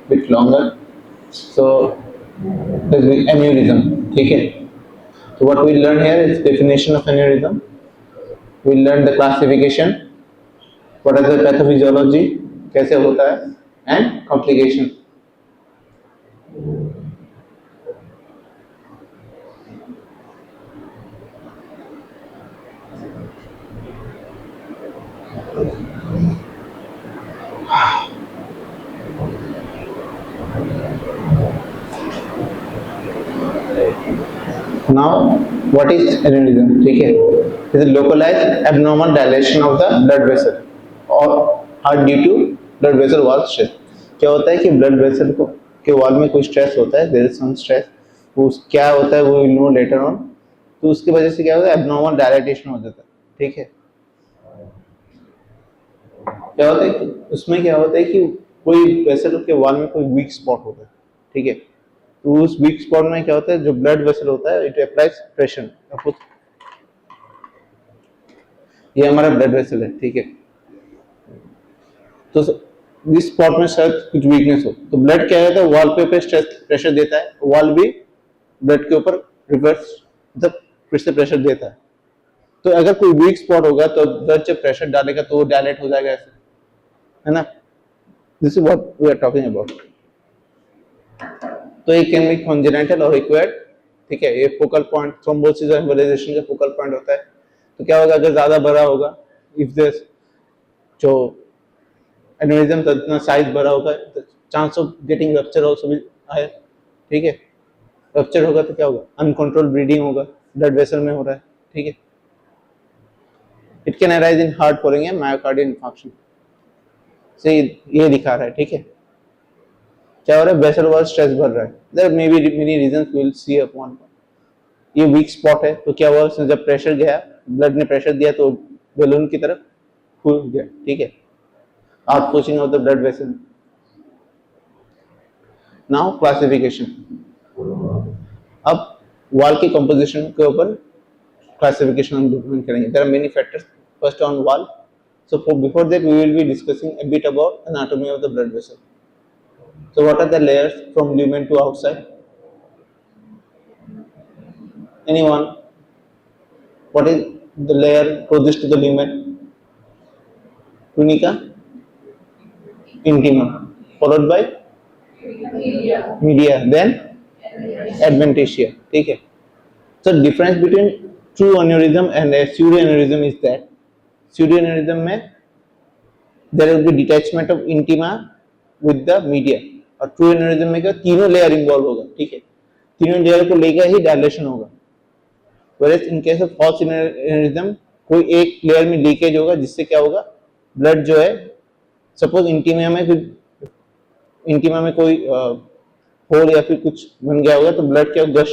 bit longer. So there's the aneurysm. ठीक है. So what we learn here is definition of aneurysm. We learn the classification. What is the pathophysiology? कैसे होता है? And complication. Now, what is aneurysm? ठीक है, is a localized abnormal dilation of the blood vessel or are due to blood vessel wall stress. क्या होता है कि blood vessel को के wall में कोई stress होता है, there is some stress. वो क्या होता है वो will know later on. तो उसकी वजह से क्या होता है, abnormal dilatation हो जाता है. ठीक है. क्या होता है कि उसमें क्या होता है कि कोई वेसल के वॉल में कोई वीक स्पॉट होता है. ठीक है. तो उस वीक स्पॉट में क्या होता है, जो ब्लड वेसल होता है इट अप्लाइज प्रेशर. ये हमारा ब्लड वेसल है. ठीक है. तो इस स्पॉट में शायद कुछ वीकनेस हो तो ब्लड क्या है, वॉल पे स्ट्रेस प्रेशर देता है, वॉल भी ब्लड के ऊपर रिवर्स मतलब फिर से प्रेशर देता है. तो अगर कोई वीक स्पॉट होगा तो ब्लड जब प्रेशर डालेगा तो वो डायलेट हो जाएगा ऐसे, है ना. This is what we are talking about. तो ये कैन बी कॉन्जेनिटल और एक्वायर्ड. ठीक है. ये फोकल पॉइंट थ्रोम्बोसिस और एम्बोलाइजेशन का फोकल पॉइंट होता है. तो क्या होगा, अगर ज्यादा बड़ा होगा, इफ दिस जो एनेरिज्म का इतना साइज बड़ा होगा तो chance of getting rupture also भी है. ठीक है. रप्चर होगा तो क्या होगा, अनकंट्रोल्ड ब्लीडिंग होगा, ब्लड वेसल में हो रहा है. ठीक है. It can arise in heart following A myocardial infarction. से ये दिखा रहा है. ठीक है. क्या हो रहा है, वेसल वॉल स्ट्रेस बढ़ रहा है. There may be many reasons we will see upon. ये वीक स्पॉट है तो क्या हुआ, उसने जब प्रेशर गया, ब्लड ने प्रेशर दिया तो बैलून की तरफ खुल गया. ठीक है. Outpouching of the blood vessel. Now classification. अब वॉल की कंपोजिशन के ऊपर क्लासिफिकेशन हम डिफाइन करेंगे. There are many factors. First on wall. So before that we will be discussing a bit about anatomy of the blood vessel. So what are the layers from lumen to outside? Anyone? What is the layer closest to the lumen? Tunica? Intima. Followed by? Media. Then? Adventitia. ठीक है. So difference between true aneurysm and a pseudo aneurysm is that pseudo aneurysm में there will be detachment of intima with the media और true aneurysm में क्या तीनों layer involve होगा. ठीक है. तीनों लेयर को लेकर ही डायलेशन होगा. whereas in case of false aneurysm कोई एक लेयर में लीकेज होगा जिससे क्या होगा, ब्लड जो है सपोज इंटीमा में कोई होल या फिर कुछ बन गया होगा तो ब्लड क्या गश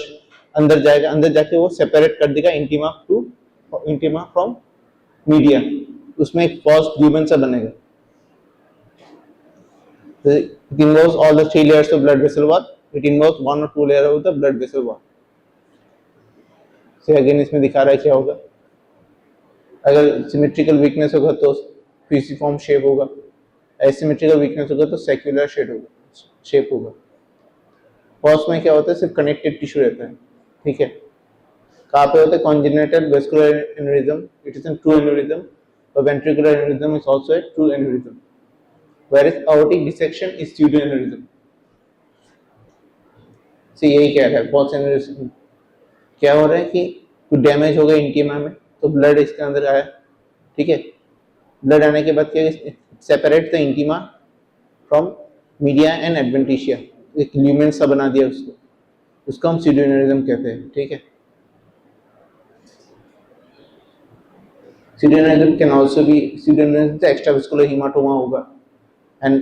अंदर जाएगा, अंदर जाके वो सेपरेट कर देगा इंटीमा फ्रॉम मीडिया. उसमें एक फॉल्स ल्यूमेन सा बनेगा. It involves all the three layers of blood vessel wall. It involves one or two layers of the blood vessel wall. से अगेन इसमें दिखा रहा है क्या होगा, अगर सिमेट्रिकल वीकनेस होगा तो फ्यूसिफॉर्म शेप होगा, एसिमेट्रिकल वीकनेस होगा तो सेक्युलर शेप होगा. फर्स्ट में क्या होता है, सिर्फ कनेक्टेड टिश्यू रहता है. ठीक है. कहाँ पे होता है, congenital vascular aneurysm it is an true aneurysm. और ventricular aneurysm is also a true aneurysm. whereas aortic dissection is pseudo aneurysm. से यही कह रहा है false aneurysm. क्या हो रहा है कि कुछ डैमेज हो गया इंटीमा में तो ब्लड इसके अंदर आया. ठीक है. ब्लड आने के बाद क्या separate the intima from media and adventitia. एक ल्यूमेन सा बना दिया उसको हम pseudo aneurysm कहते हैं. ठीक है. pseudo aneurysm can also be pseudo aneurysm से extravascular hematoma होगा and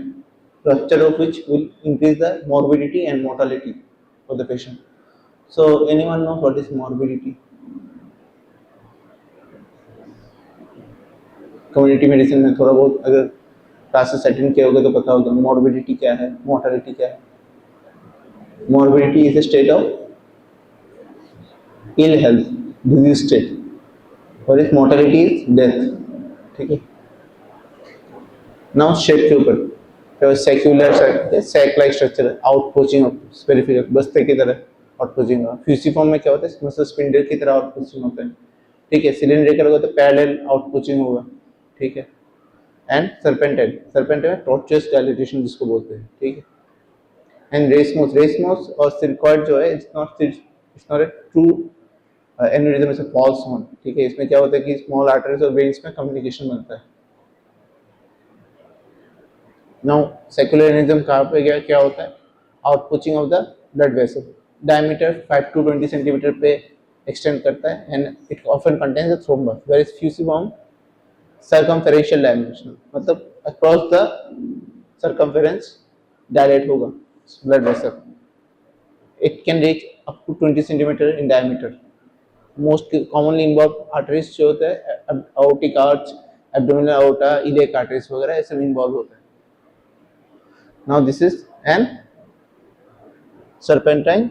rupture of which will increase the morbidity and mortality for the patient. So anyone know what is morbidity? Community medicine में थोड़ा बहुत अगर क्लासेस अटेंड किए होगा तो पता होगा मोर्बिडिटी क्या है, मोर्टालिटी क्या है. Morbidity is a state of ill health, disease state, और इस मोर्टालिटी इज डेथ. ठीक है. नाउ शेप के ऊपर तो saccular sac like structure, out pouching of peripheral, बस्ते की तरह आउट पोचिंग। फ्यूसिफॉर्म में क्या होता है, मतलब स्पिंडल की तरह आउट पोचिंग होता है, ठीक है। सिलिंड्रिकल होगा तो पैरेलल आउट पोचिंग होगा, ठीक है। एंड सर्पेंटाइन टॉर्चुअस डायलेटेशन जिसको बोलते हैं, ठीक है। एंड रेसमोस और सिरकॉइड जो है, it's not a true aneurysm, it's a false one, ठीक है। इसमें क्या होता है कि स्मॉल आर्टरीज और वेन्स में कम्युनिकेशन बनता है। नाउ सेक्युलर एन्यूरिज्म कहाँ पे गया, क्या होता है, outpouching of the blood vessel, diameter 5 to 20 centimeter पे एक्सटेंड करता है, and it often contains a thrombus, where is fusiform circumferential dimension, मतलब अक्रॉस द सर्कमफेरेंस डायलेट होगा blood vessel. It can reach up to 20 centimeter in diameter. Most commonly involve arteries जो होता है, aortic arch, abdominal aorta, iliac arteries वगैरह ऐसे में involve होता है। Now this is an serpentine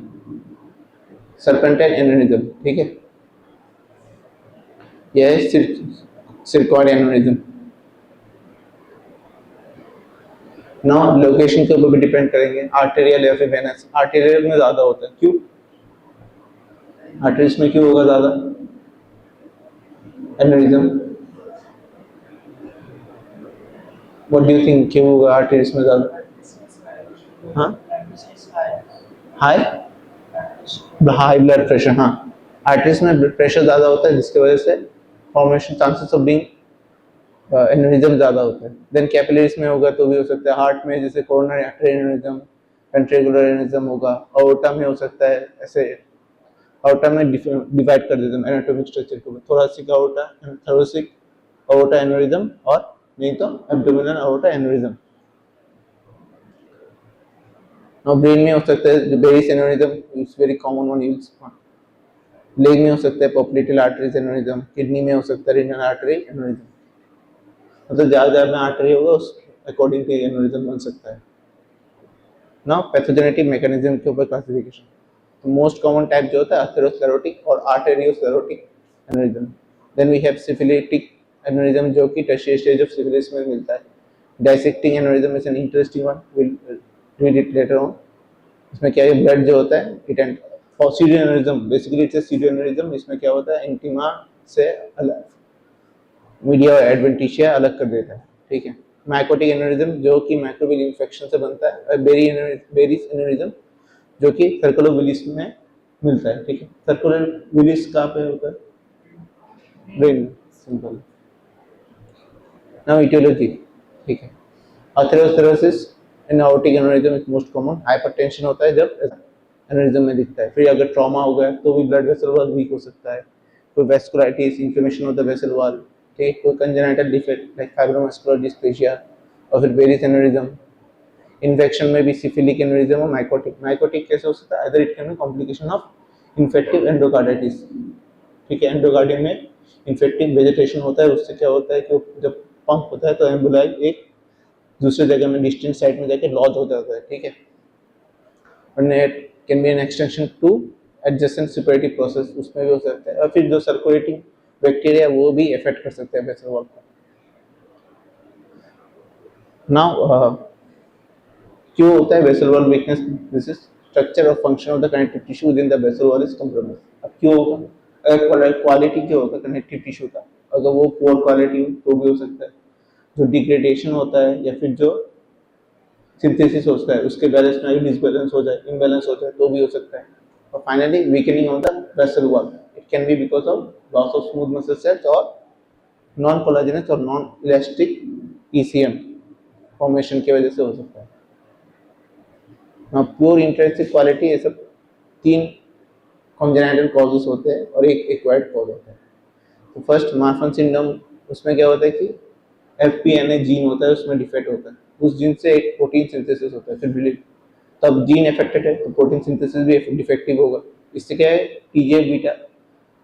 aneurysm, ठीक है। यह है circoid aneurysm। Now लोकेशन के ऊपर भी डिपेंड करेंगे, आर्टेरियल या फिर वेनस। आर्टेरियल में ज्यादा होता है, क्यों? आर्टरीज में क्यों होगा ज्यादा aneurysm? What do you think, क्यों होगा आर्टरीज में ज्यादा? हाँ, हाई ब्लड प्रेशर, हाँ। आर्टरीज में ब्लड प्रेशर ज्यादा होता है, जिसकी वजह से formation chances of being aneurysm ज्यादा होता है। देन कैपिलरीज में होगा तो भी हो सकता है, हार्ट में जैसे coronary artery aneurysm, ventricular aneurysm होगा, अओर्टा में हो सकता है। ऐसे अओर्टा में डिवाइड कर देते हैं एनाटॉमिक स्ट्रक्चर को, थोरासिक अओर्टा, थोरासिक अओर्टा एनेरिज्म, और नहीं तो एब्डोमिनल अओर्टा एनेरिज्म। Now ब्रेन में हो सकता है berries aneurysm, it's very common one used. Leg में हो सकता है पोप्लिटेल आर्टरीज एनेरिज्म, किडनी में हो सकता है रीनल आर्टरी एनेरिज्म। मतलब जहाँ में आर्टरी होगा उस अकॉर्डिंग टू एनेरिज्म बन सकता है। नाउ पैथोजेनेटिक मैकेनिज्म के ऊपर क्लासिफिकेशन, तो मोस्ट कॉमन टाइप जो होता है अथेरोस्क्लेरोटिक और arteriosclerotic aneurysm. Then we have syphilitic aneurysm, जो कि टर्शियरी स्टेज ऑफ सिफिलिस में मिलता है। Dissecting aneurysm is an interesting one, will read it later on. इसमें क्या है, ब्लड जो होता है it and pseudo aneurysm, basically it's a pseudo aneurysm. इसमें क्या होता है, इंटीमा से अलग, मीडिया और एडवेंटिशिया अलग कर देता है, ठीक है। माइकोटिक एनेरिज्म जो कि माइक्रोबियल इन्फेक्शन से बनता है, और बेरिस एनेरिज्म जो कि सर्कुलोविलिस में मिलता है, ठीक है। सर्कुलोविलिस कहाँ पे होता है, ब्रेन, सिंपल। नाउ इटियोलॉजी, ठीक है। Atherosclerosis in aortic aneurysm is most common. Hypertension होता है जब एनेरिज्म में दिखता है। फिर अगर ट्रॉमा हो गया तो भी ब्लड वेसल वॉल वीक हो सकता है। कोई vasculitis, inflammation of the vessel wall, ठीक। कोई congenital defect like fibromuscular dysplasia, और फिर बेरिस एनेरिज्म। इन्फेक्शन में भी सिफिलिक एनेरिज्म और माइकोटिक कैसे हो सकता है, other it can B complication of infective endocarditis, ठीक है। एंडोकार्डियम में इन्फेक्टिव वेजिटेशन होता है, उससे क्या होता है कि जब पंप होता है तो एम्बुलाई एक दूसरे जगह में डिस्टेंट साइड में जाके लॉज हो जाता है, ठीक है। और it can be an extension to adjacent suppurative process, उसमें भी हो सकता है। और फिर जो सर्कुलेटिंग बैक्टीरिया वो भी इफेक्ट कर सकते हैं वेसल वॉल को। नाउ क्यों होता है vessel wall weakness? This is structure और function of the connective tissue within the vessel wall is compromise. अब क्यों होगा, क्वालिटी क्यों होगा कनेक्टिव टिश्यू का, अगर वो पुअर क्वालिटी हो तो भी हो सकता है। जो डिग्रेडेशन होता है या फिर जो सिंथेसिस होता है उसके बैलेंस में डिसबैलेंस हो जाए, इम्बैलेंस हो जाए तो भी हो सकता है। और finally weakening of the vessel wall, it can B because of loss of smooth muscle sales और नॉन कोलाजेनस और नॉन इलास्टिक ईसीएम फॉर्मेशन की वजह से हो सकता है। प्योर इंट्रिंसिक क्वालिटी, ये सब 3 कॉन्जेनिटल कॉजेस होते हैं और एक एक्वायर्ड कॉज होता है। तो फर्स्ट मार्फन सिंड्रोम, उसमें क्या होता है कि FPNA जीन होता है, उसमें डिफेक्ट होता है, उस जीन से एक प्रोटीन सिंथेसिस होता है, फिर तब जीन अफेक्टेड है तो प्रोटीन सिंथेसिस भी डिफेक्टिव होगा। इससे क्या है, TGF बीटा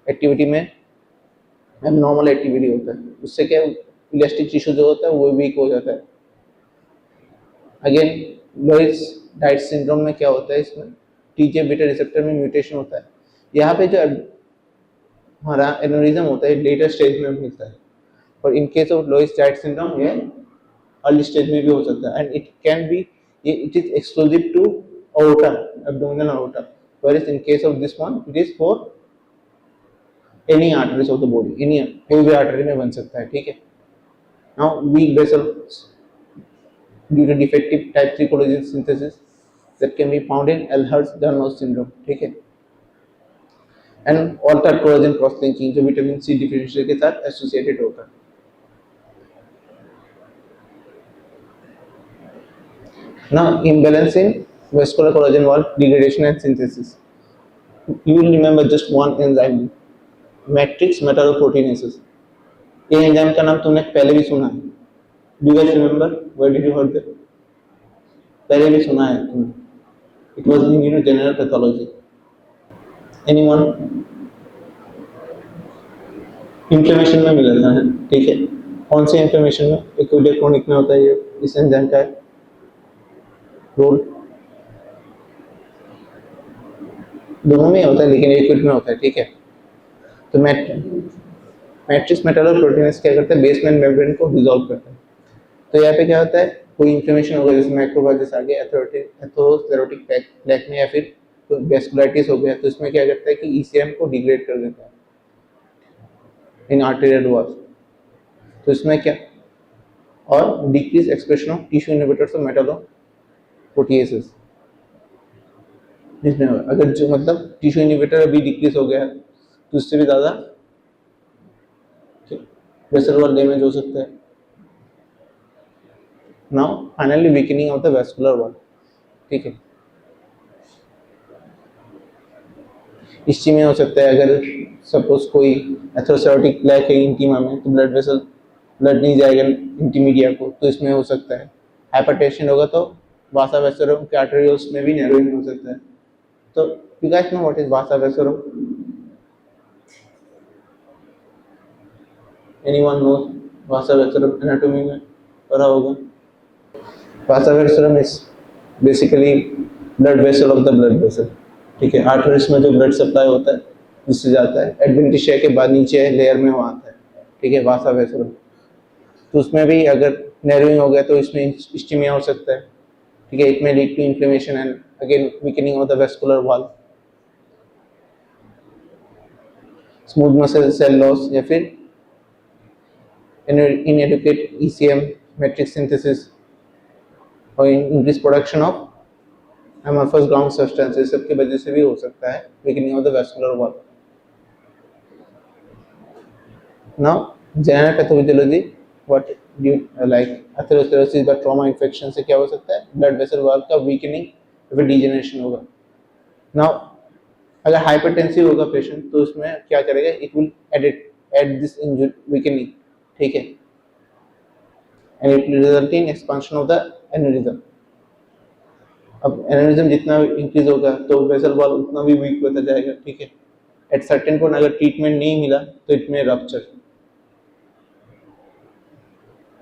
एक्टिविटी में एबनॉर्मल एक्टिविटी होता है, उससे क्या इलास्टिक टिश्यू जो होता है वो वीक हो जाता है। अगेन लोइस डाइट सिंड्रोम में क्या होता है, इसमें TGF बीटा रिसेप्टर में म्यूटेशन होता है। यहाँ पे जो हमारा एनेरिज्म होता है लेटर स्टेज में मिलता है, और in case of Loeys Dietz syndrome ये अर्ली स्टेज में भी हो सकता है, and it can be, it is exclusive to aorta, abdominal aorta, whereas in case of this one it is for any arteries of the body, any कोई भी artery में बन सकता है, ठीक है। Now weak vessels due to defective type 3 collagen synthesis that can be found in Ehlers-Danlos syndrome, ठीक है, and altered collagen cross linking जो विटामिन सी डिफिशियंसी के साथ एसोसिएटेड होता है। Now imbalance in vascular collagen wall degradation and synthesis. You will remember just one enzyme, matrix metalloproteinases. ये enzyme का नाम तुमने पहले भी सुना है। Do you guys remember? Where did you heard that? पहले भी सुना है तुमने। It was in general pathology. Anyone? Inflammation में मिला था, ठीक है। कौन से इन्फ्लेमेशन में? एक्यूट क्रोनिक में होता है ये, इस एंजाइम का रोल दोनों में होता है, लेकिन एक्यूट में होता है, ठीक है। तो मैट्रिक्स मेटालोप्रोटीनेस क्या करता है? बेसमेंट मेम्ब्रेन को डिसॉल्व करता है। तो यहाँ पे क्या होता है, कोई इन्फ्लेमेशन होगा जैसे मैक्रोफेज आ गया, एथेरोस्क्लेरोटिक प्लेक में, या फिर वेस्कुलाइटिस हो गया, तो इसमें क्या करता है कि ईसीएम को डिग्रेड कर देता है इन आर्टेरियल वॉल। तो इसमें क्या, और decrease expression of tissue inhibitors of metalloproteases, जिसमें अगर जो मतलब टिश्यू इनहिबिटर अभी डिक्रीज हो गया तो उससे भी ज़्यादा वेसल वॉल डैमेज हो सकता है। Now finally weakening of the vascular wall, ठीक है। इसी में हो सकता है अगर सपोज कोई एथेरोस्क्लेरोटिक प्लेक है इंटीमा में, तो ब्लड नहीं जाएगा इंटीमीडिया को, तो इसमें हो सकता है। हाइपरटेंशन होगा तो वासा वेस्कुलर के आर्टेरियोल्स में भी नैरोइंग हो सकता है। तो you guys know what is vasa vascular? Anyone knows vasa vascular? Anatomy में पढ़ा होगा। Vasa vascular is basically blood vessel of the blood vessel, ठीक है। आर्टरीज में जो ब्लड सप्लाई होता है जिससे जाता है एडवेंटिशिया के बाद नीचे लेयर में वहाँ आता है, ठीक है, वासा वेस्कुलर। तो उसमें भी अगर नैरोइंग हो गया तो इसमें इस्टीमिया हो सकता है, ठीक है। It may lead to inflammation and again weakening of the vascular wall, smooth muscle cell loss, या फिर इनएडुकेट ईसीएम मैट्रिक्स सिंथेसिस और increase production of amorphous ground substances, सबकी वजह से भी हो सकता है weakening of the vascular wall. Now general pathophysiology, what do you like? atherosclerosis by trauma infection से क्या हो सकता है? blood vessel wall का weakening या फिर degeneration होगा। Now अगर hypertensive होगा patient तो उसमें क्या करेगा? It will add this weakening, ठीक है, and it will result in expansion of the aneurysm. अब एनेरिज्म जितना इंक्रीज होगा तो वेसल वॉल उतना भी वीक होता जाएगा, ठीक है। एट सर्टेन पॉइंट अगर ट्रीटमेंट नहीं मिला तो it may rupture.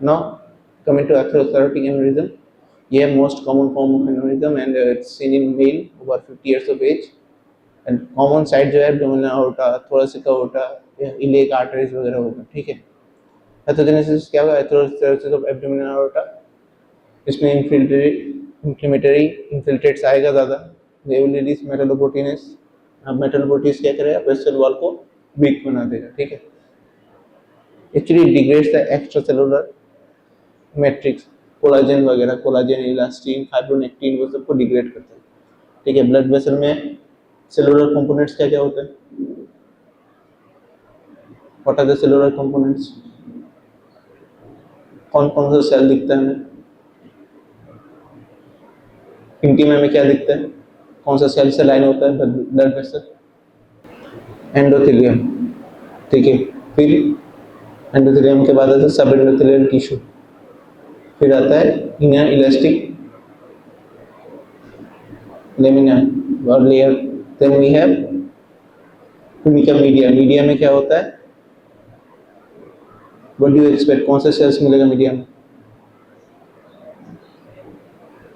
Now coming to atherosclerotic aneurysm, ये है most common form of aneurysm and it's seen in male over 50 years of age, and common side जो है abdominal aorta, thoracic aorta, iliac arteries वगैरह होगा, ठीक है। Pathogenesis क्या होगा? एथेरोस्क्लेरोसिस ऑफ एब्डोमिनल अओर्टा, इसमें इन्फ्लेमेटरी इन्फिल्ट्रेट्स आएगा ज़्यादा, दे विल रिलीज मेटालोप्रोटीनेस। अब मेटालोप्रोटीनेस क्या करेगा? वेसल वॉल को वीक बना देगा, ठीक है। Actually degrades the extra cellular matrix, collagen वगैरह, कोलाजन, इलास्टिन, फाइब्रोनेक्टिन, वो सबको डिग्रेड करता है, ठीक है। ब्लड वेसल में सेलुलर कंपोनेंट्स क्या क्या होते हैं? What are the cellular components? कौन कौन सा सेल दिखता है हमें? इंटीमा में क्या दिखता है? कौन सा सेल से लाइन होता है ब्लड वेसल? एंडोथेलियम, ठीक है। फिर एंडोथेलियम के बाद आता है सब एंडोथेलियल टिश्यू, फिर आता है इनर इलास्टिक लेमिना और layer, then we have tunica media. Media में क्या होता है? What do you expect? कौन सा सेल्स मिलेगा मीडिया में?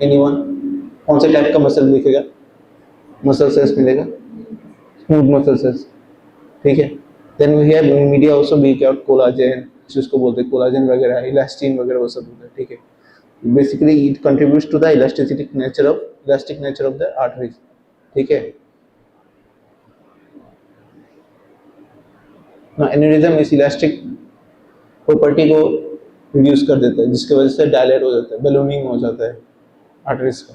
एनीवन? कौन से टाइप का मसल दिखेगा? मसल सेल्स मिलेगा, स्मूथ मसल सेल्स, ठीक है। Then we have media also weak out collagen, जिसको बोलते हैं कोलाजन वगैरह, इलास्टिन वगैरह, वो सब होता है, ठीक है। Basically it contributes to the elastic nature of the arteries, ठीक है। ना एन्यूरिज्म इस इलास्टिक प्रॉपर्टी को रिड्यूस कर देता है, जिसकी वजह से डायलेट हो जाता है, बलूनिंग हो जाता है आर्टरीज का।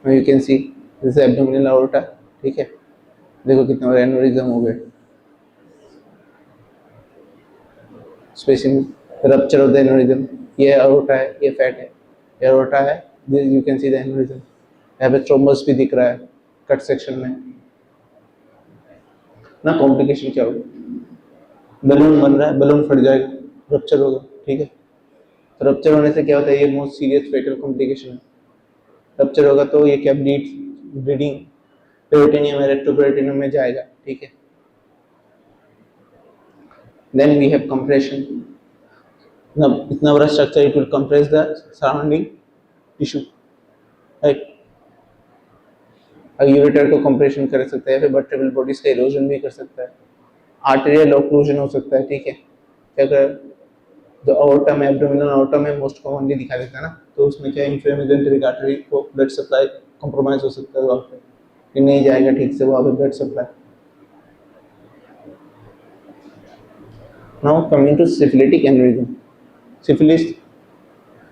You can see this abdominal aorta, ठीक है। देखो कितना बड़ा एन्यूरिज्म हो गया, specially rupture of the aneurysm. ये अओर्टा है, ये फैट है, ये अओर्टा है, you can see the aneurysm. यहाँ पे थ्रोम्बस भी दिख रहा है कट सेक्शन में ना। कॉम्प्लिकेशन क्या होगा, बलून बन रहा है, बलून फट जाएगा, रप्चर होगा, ठीक है। तो रप्चर होने से क्या होता है, ये मोस्ट सीरियस फेटल कॉम्प्लिकेशन है। रप्चर होगा तो ये क्या ब्लीडिंग पेरिटोनियम, रेट्रोपेरिटोनियम में जाएगा, ठीक है। Then we have compression. इतना बड़ा structure, it will compress the surrounding tissue, right. Ureter को कंप्रेशन कर सकता है, फिर वर्टेब्रल बॉडीज का इरोजन भी कर सकता है, आर्टेरियल ऑक्लूजन हो सकता है, ठीक है। क्या कर जो अओर्टा में, एब्डोमिनल अओर्टा में मोस्ट कॉमनली दिखा देता है ना, तो उसमें क्या इंफ्लेमेटरी आर्टरी को ब्लड सप्लाई कॉम्प्रोमाइज हो सकता है वहाँ पे, कि नहीं जाएगा ठीक से वहाँ पे blood supply. Now coming to syphilitic aneurysm. Syphilis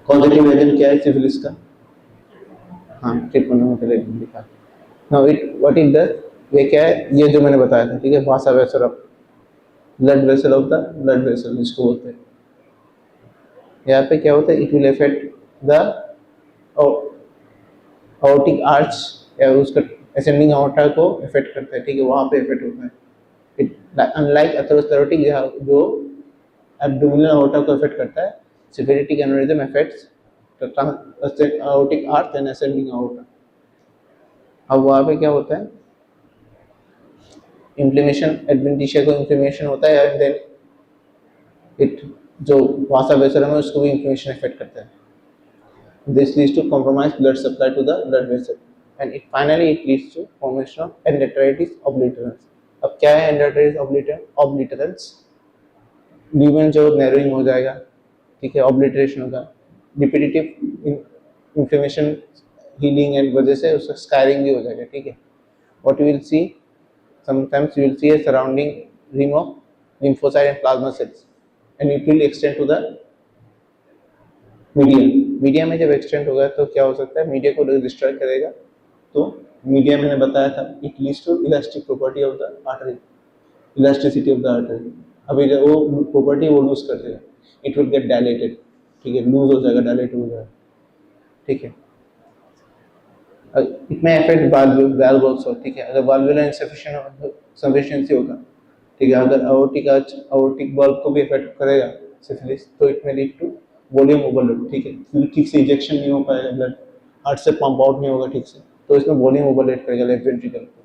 causative agent क्या है सिफिलिस का, हाँ ट्रिपनोमेटल एजेंट लिखा। Now it what it does, ये क्या है, ये जो मैंने बताया था, ठीक है। Vasa vessel of blood vessel of the blood vessel जिसको बोलते हैं। यहाँ पे क्या होता है, it will affect the aortic arch या उसका असेंडिंग aorta को अफेक्ट करता है, ठीक है, वहाँ पे अफेक्ट होता है। इट अनलाइक एथेरोस्क्लेरोटिक जो एब्डोमिनल aorta को अफेक्ट करता है, syphilitic aneurysm affects aortic arch and ascending aorta। अब वहाँ पे क्या होता है, इन्फ्लेमेशन, एडवेंटिशिया को इन्फ्लेमेशन होता है, एंड देन इट जो वासा वेसलम है उसको भी इन्फ्लेमेशन अफेक्ट करता है। This leads to compromised blood supply to the blood vessel, and it finally leads to formation of endarteриtis obliterans। अब क्या है endarteris obliterans? ल्यूमेन जो नैरोइंग हो जाएगा, ठीक है, ऑब्लिटरेशन होगा, रिपीटेटिव इन्फ्लेमेशन हीलिंग एंड वजह से उसका स्कारिंग भी हो जाएगा, ठीक है। What you will see, sometimes you will see a surrounding ring of lymphocyte and plasma cells, and it will extend to the media में जब एक्सटेंड होगा तो क्या हो सकता है, मीडिया को डिस्ट्रॉय करेगा। तो मीडिया मैंने बताया था, it leads to elastic property of the artery, elasticity of the artery. अभी जब वो प्रॉपर्टी वो लूज कर देगा, इट विल गेट डायलेटेड, ठीक है, लूज हो जाएगा, डायलेट हो जाएगा, ठीक है। इट में अफेक्ट वाल्व आल्सो, ठीक है। अगर वाल्वुलर इनसफिशिएंसी होगा, ठीक है, अगर aortic वाल्व को भी अफेक्ट करेगा सिफिलिस, तो it may lead to volume overload, ठीक है, क्योंकि ठीक से इंजेक्शन नहीं हो पाएगा, ब्लड हार्ट से पंप आउट नहीं होगा ठीक से, तो इसमें वॉल्यूम ओवरलोड करेगा लेफ्ट वेंट्रिकल को।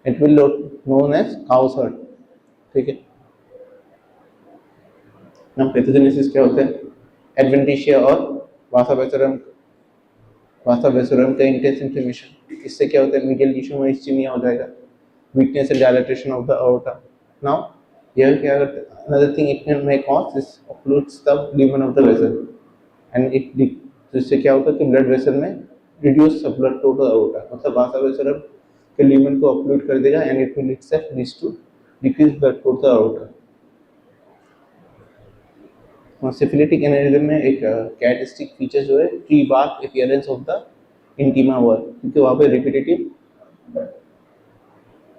It will known as cow's heart, ठीक है। ना पैथोजेनेसिस क्या होता है, एडवेंटिशिया और वासा वेसोरम का इंटेंस इन्फ्लेमेशन, इससे क्या होता है, मीडियल टिश्यू में इस्चीमिया हो जाएगा, weakness and dilatation of the aorta। Now here क्या करते हैं, another thing it may cause this occludes the lumen of the vessel and it तो इससे क्या होता है कि ब्लड वेसल में reduce blood flow to the aorta, मतलब वासा वेसल के ल्यूमेन को ऑक्लूड कर देगा and it will itself leads to decreased blood flow to the aorta। Syphilitic aneurysm में एक कैरेक्टरिस्टिक फीचर जो है, tree bark appearance of the intima wall, क्योंकि वहाँ पे रिपीटेटिव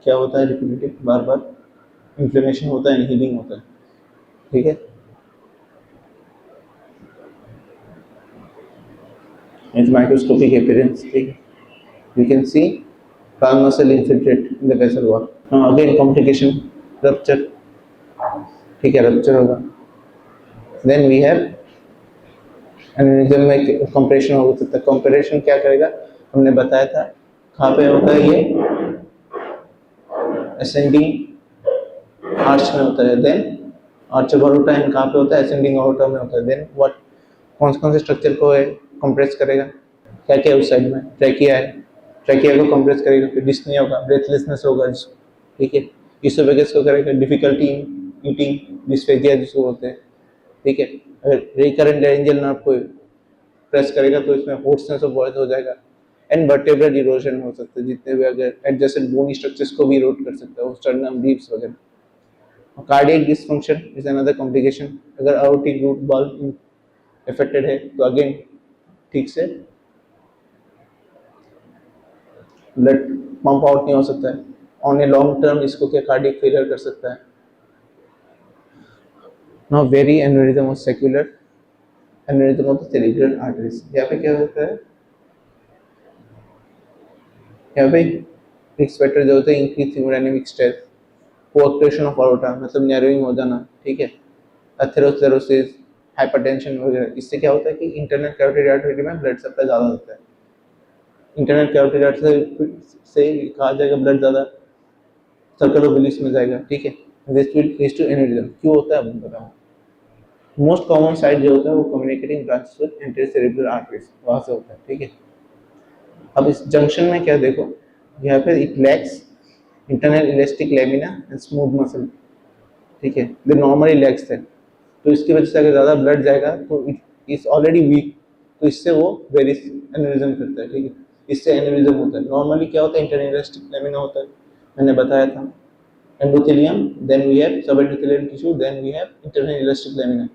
क्या होता है, रिपीटेटिव बार बार इन्फ्लेमेशन होता है, हीलिंग होता है, ठीक है। इट्स माइक्रोस्कोपिक अपीयरेंस, ठीक है। You can C plasma cell infiltrate in the vessel wall। now again complication, rupture, ठीक है, रप्चर होगा। देन वी हैव एन्यूरिज्म में कंप्रेशन हो सकता है। कंप्रेशन क्या करेगा, हमने बताया था, कहाँ पे होता है, ये असेंडिंग आर्च में होता है, then arch of aorta and कहाँ पे होता है, असेंडिंग aorta में होता है। देन व्हाट कौन से स्ट्रक्चर को कंप्रेस करेगा, क्या क्या उस साइड में, ट्रैकिया है, ट्रैकिया को कंप्रेस करेगा, फिर डिस्नी होगा, ब्रेथलेसनेस होगा, ठीक है। इसोफेगस को करेगा, डिफिकल्टी ईटिंग, डिस्फेजिया जिसको बोलते हैं, ठीक है। अगर रिकरेंट लैरिंजियल नर्व को प्रेस करेगा तो इसमें होर्सनेस ऑफ वॉइस हो जाएगा एंड वर्टेब्रल इरोजन हो सकता है, जितने भी अगर एडजेसेंट बोनी स्ट्रक्चर्स को भी इरोड कर सकता है, स्टर्नम रीब्स वगैरह। Cardiac dysfunction is another complication. अगर aortic रूट बल्ब अफेक्टेड है तो अगेन ठीक से ब्लड पंप आउट नहीं हो सकता है। ऑन ए लॉन्ग टर्म इसको क्या कार्डियक फेलियर कर सकता है। Now very aneurysm of secular aneurysm of the cerebral arteries. यहाँ पे क्या होता है, यहाँ पे रिस्क फैक्टर जो होते हैं increase hemodynamic stress, coarctation of aorta मतलब नैरोइंग हो जाना, ठीक है, एथेरोस्क्लेरोसिस, हाइपरटेंशन वगैरह। इससे क्या होता है कि इंटरनल कैरोटिड आर्टरी में ब्लड सप्लाई ज़्यादा होता है। इंटरनल कैरोटिड आर्टरी से कहा जाएगा ब्लड ज़्यादा सर्कल ऑफ विलिस में जाएगा, ठीक है। This will lead to aneurysm. क्यों होता है अब बताऊँ। मोस्ट कॉमन साइट जो होता है वो communicating branches with anterior cerebral arteries, वहाँ से होता है, ठीक है। अब इस जंक्शन में क्या देखो, यहाँ पे it lacks internal elastic lamina and smooth muscle, ठीक है, दे नॉर्मली लैक्स है। तो इसकी वजह से अगर ज़्यादा ब्लड जाएगा तो इट इज ऑलरेडी वीक, तो इससे वो वेरिस एन्युरिज्म करता है, ठीक है, इससे एन्युरिज्म होता है। नॉर्मली क्या होता है, इंटरनल इलास्टिक लेमिना होता है, मैंने बताया था, endothelium, then we have sub endothelial tissue, then we have internal elastic lamina.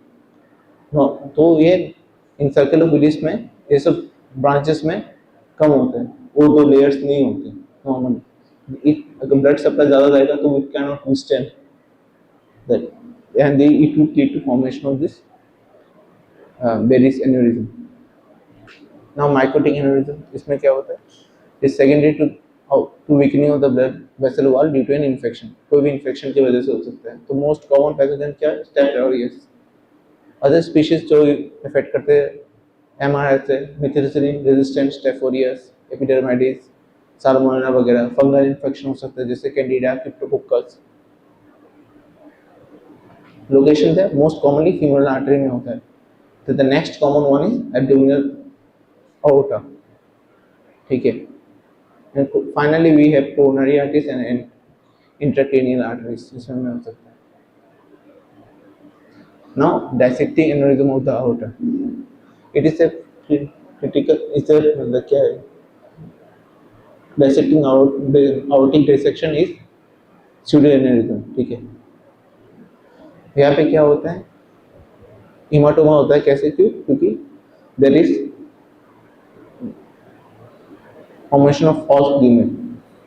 तो ये इन सर्कल ऑफ विलिस में ये सब ब्रांचेस में कम होते हैं, वो दो लेयर्स नहीं होते नॉर्मली। अगर ब्लड सप्लाई ज़्यादा जाएगा तो it can not withstand that and it would lead to formation of this Bayes aneurysm. Now mycotic aneurysm, इसमें क्या होता है, is secondary to weakening of the blood vessel wall due to an infection। कोई भी infection की वजह से हो सकता है। तो most common pathogen क्या है, Staph aureus। अदर स्पीशीज जो इफेक्ट करते हैं MRSA से, methicillin resistant Staph aureus, epidermidis, salmonella वगैरह। फंगल इन्फेक्शन हो सकता है जैसे कैंडिडा, क्रिप्टोकोकस। लोकेशन है मोस्ट कॉमनली फीमोरल आर्टरी में होता है। तो the next common one is abdominal aorta, ठीक है। Finally we have coronary arteries and intracranial arteries, इसमें हो सकता है। Now dissecting aneurysm of the aorta, it is a critical, इसे मतलब क्या है, dissecting aortic dissection is pseudo aneurysm, ठीक है। यहाँ पे क्या होता है, हीमाटोमा होता है। कैसे, क्यों, क्योंकि there is formation of false lumen,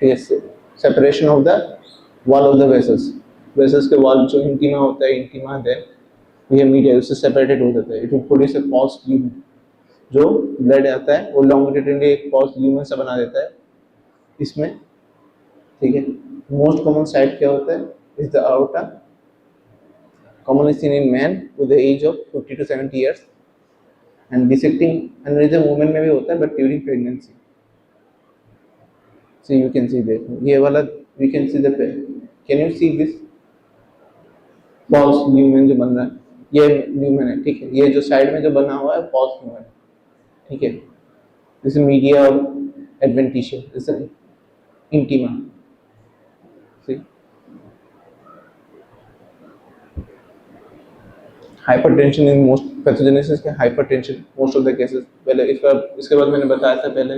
ठीक है, separation of the wall of the vessels. Vessels के वॉल जो इंटीमा होता है, इंटीमा देन ये मीडिया, उससे सेपरेटेड हो जाता है। It will produce a false lumen, जो ब्लड आता है वो लॉन्गिट्यूडिनली एक फॉल्स ल्यूमेन सा बना देता है इसमें, ठीक है। मोस्ट कॉमन साइट क्या होता है, is the aorta, commonly seen in men with the age of 50 to 70 years, and dissecting aneurysm women में भी होता है but during pregnancy। So you can see there, ये वाला we can see the, can you see this false lumen जो बन रहा है, ये lumen है, ठीक है। ये जो साइड में जो बना हुआ है false lumen, ठीक है। This is media और adventitia, this is intima, see। Hypertension in most pathogenesis के, hypertension most of the cases. पहले इसके बाद मैंने बताया था पहले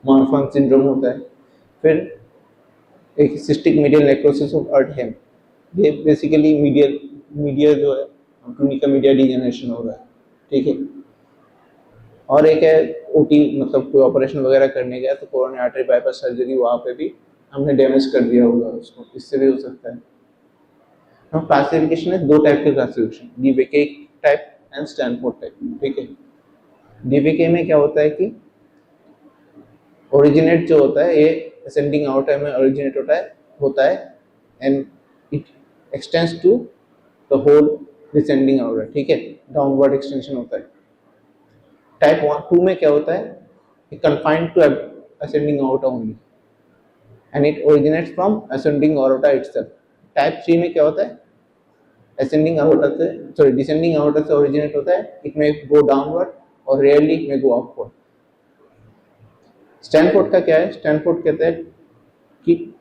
मार्फन सिंड्रोम होता है। फिर एक सिस्टिक मीडियल नेक्रोसिस ऑफ अर्टहेम, ये बेसिकली मीडिया जो है टूनिका मीडिया डिजेनरेशन हो रहा है, ठीक है। और एक है ओटी, मतलब कोई ऑपरेशन वगैरह करने गया तो कोरोनरी आर्टरी बाईपास सर्जरी, वहाँ पे भी हमने डैमेज कर दिया होगा उसको, इससे भी हो सकता है। now क्लासिफिकेशन है, दो टाइप के classification, DeBakey type and Stanford type, ठीक है। डीवीके में क्या होता है कि ओरिजिनेट जो होता है ये असेंडिंग आउटर में ओरिजिनेट होता है and it extends to the whole descending outer, ठीक है, डाउनवर्ड एक्सटेंशन होता है। टाइप 2 में क्या होता है, it confined to ascending aorta only and it originates from ascending aorta itself। Type 3 में क्या होता है, ascending aorta से descending aorta से originate होता है, it may go downward और rarely it may go upward। Stanford का क्या है, स्टैनफोर्ड कहता है कि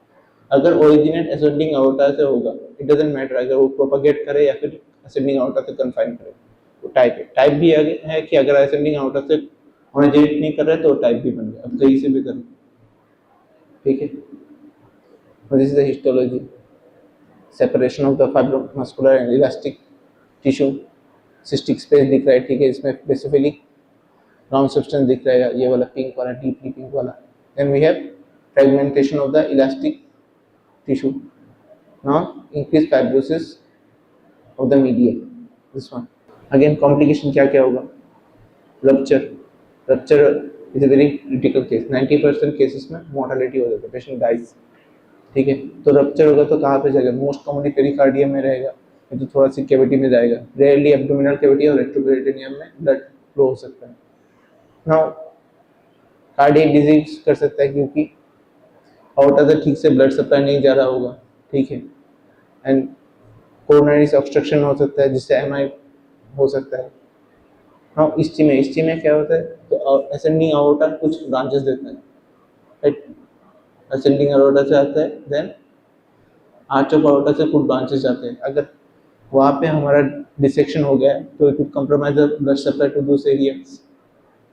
अगर ओरिजिनेट ascending aorta से होगा, it doesn't matter अगर वो प्रोपेगेट करे या फिर ascending aorta से कन्फाइन करे, टाइप भी है कि अगर असेंडिंग आउटर से ओरिजिनेट नहीं कर रहे तो टाइप भी बन गया, अब कहीं से भी करो, ठीक है। This is the histology, separation of the fibromuscular and elastic tissue, cystic space दिख रहा है, ठीक है, इसमें स्पेसिफिकली राउंड सब्सटेंस दिख रहा है, ये वाला पिंक वाला, डीपली पिंक वाला। Then we have fragmentation of the elastic tissue, now increase fibrosis of the medium, this one. Again complication क्या क्या होगा, rupture is a very critical case, 90% cases में मोर्टेलिटी हो जाता है, पेशेंट डाइज, ठीक है। तो रप्चर होगा तो कहाँ पे जाएगा, मोस्ट कॉमनली पेरिकार्डियम में रहेगा, ये तो थोड़ा सी कैविटी में जाएगा, रेयरली एब्डोमिनल कैविटी और रेक्टोपेरिटोनियम में ब्लड फ्लो हो सकता है। नाउ कार्डियक डिजीज कर सकता है क्योंकि आउटर से ठीक से ब्लड सप्लाई नहीं जा रहा होगा, ठीक है, एंड कोरोनरी ऑब्स्ट्रक्शन हो सकता है जिससे एमआई हो सकता है। हाँ, इस्ची में क्या होता है, तो असेंडिंग आउटा कुछ ब्रांचेस देता है, राइट, असेंडिंग आउटा से आता है, देन आर्च ऑफ आउटा से कुछ ब्रांचेस जाते हैं। अगर वहाँ पे हमारा डिसेक्शन हो गया तो it will compromise the blood supply to those areas,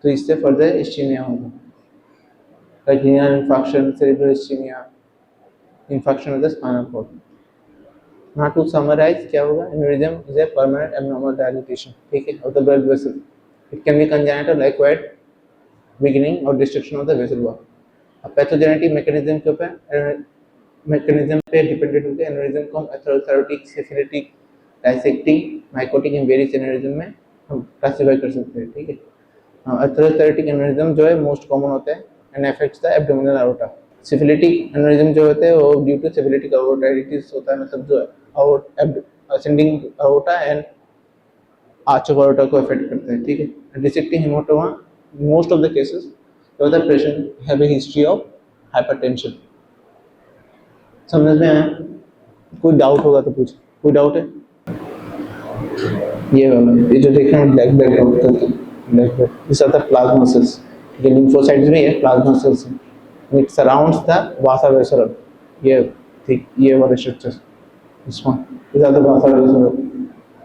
तो इससे फर्दर इस्चीमिया होगा, retinal infarction, cerebral ischemia, infarction of the spinal cord. Now to summarize क्या होगा, aneurysm is a permanent abnormal dilatation, ठीक है, of the blood vessel. It can be congenital, acquired, beginning or destruction of the vessel wall. अब pathogenetic mechanism के ऊपर mechanism पे dependent होकर aneurysm को हम atherosclerotic, syphilitic, dissecting, mycotic and various aneurysm में हम क्लासिफाई कर सकते हैं, ठीक है। एथेरोस्क्लेरोटिक एनेरिज्म जो है मोस्ट कॉमन होता है and affects the abdominal aorta. Syphilitic aneurysm जो होते हैं वो ड्यू टू सिफिलिटिक अओर्टाइटिस होता है, मतलब जो है असेंडिंग अओर्टा एंड आर्च ऑफ अओर्टा को अफेक्ट करते हैं, ठीक है। Dissecting haematoma most of the cases the patient have a history of hypertension. समझ में आया? कोई डाउट होगा तो पूछ, कोई डाउट है? ये वाला, ये जो देख रहे हैं ब्लैक बैकग्राउंड का, black back, this are the plasma cells, ये लिम्फोसाइट्स भी है, प्लाज्मा सेल्स है, it surrounds the vasa vessel, ये ठीक, ये वाले structures, this one, this are the vasa vessel,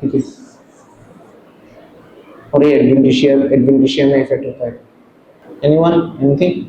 ठीक है। और ये एडवेंटिशिया में इफेक्ट होता है। Anyone, anything?